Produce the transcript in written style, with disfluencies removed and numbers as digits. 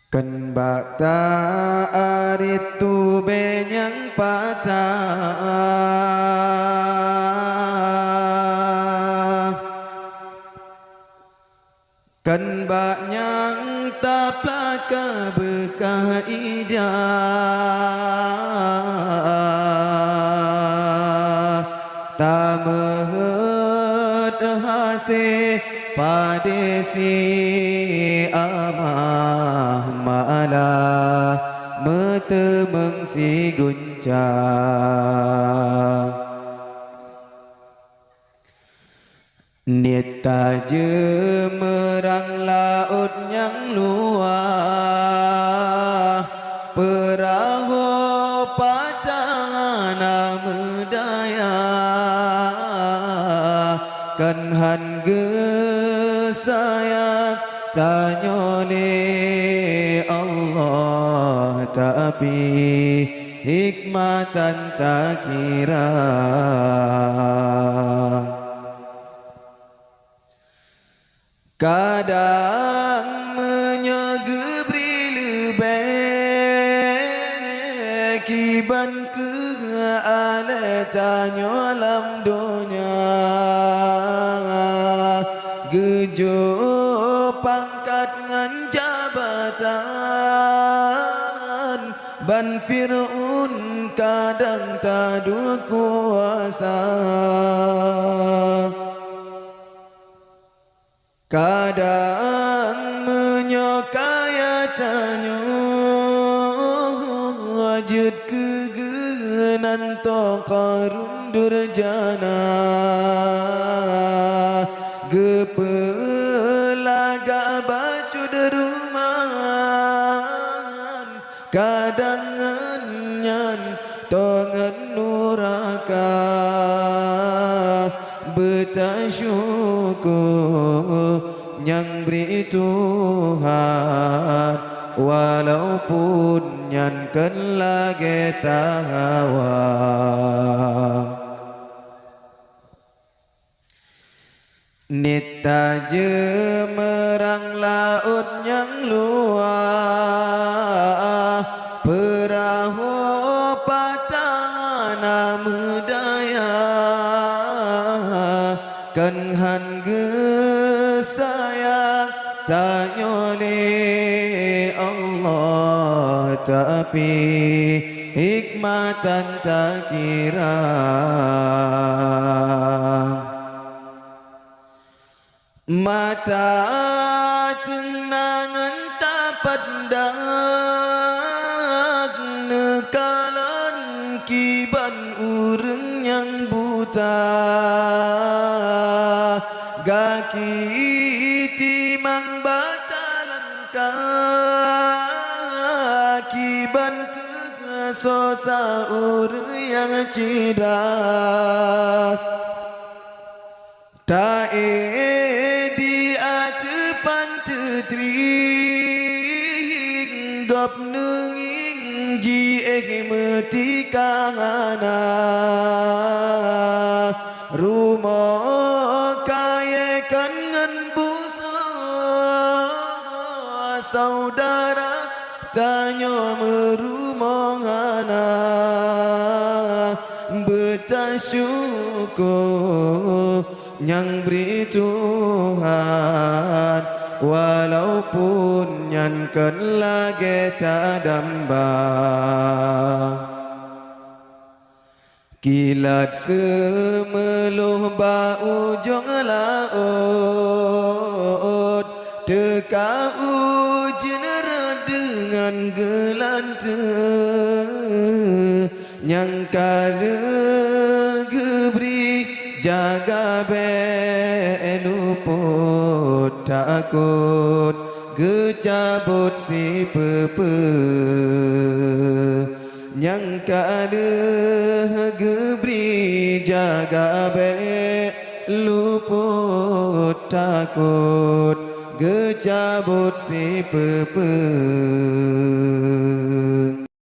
Kan bakta aritu benyang patah kan banyang taplaka bekah ijah tamehet hase padesi amah malah metemeng si guncang Nita jemerang laut yang luar perahu pacana medaya kan han gesayak tanyole Allah tapi hikmatan tak kira kadang menyegebri lebih kiban ke ale tanyo lam dunia gejo pangkat ngan jabatan ban Fir'un kadang tadu kuasa kadang menyokayatanya wajud kegenan to karun durjana gepelaga bacu deruman kadang nyan tongan nuraka betasyukur yang beri Tuhan walaupun yang kan lagi tahawa nita jemerang laut yang luar perahu patana medaya kan han gesayak tanyole Allah tapi hikmatan tak kira mata tenangan tak pandang nekalan kiban urang yang buta gaki timang batalan kaki ban kesosa ur yang cidak tak di atepan tetring gop nenging ji metikangana rumah kaya kangen busa saudara tanya merumahana betasyukur yang beri Tuhan walaupun yang kan lagi tak dambang kilat semeluh baujung laut teka ujian dengan gelanteng yang kada gebri jaga beluput takut gecabut si pepe yang kada gebri jaga beluput takut gecabut si pepe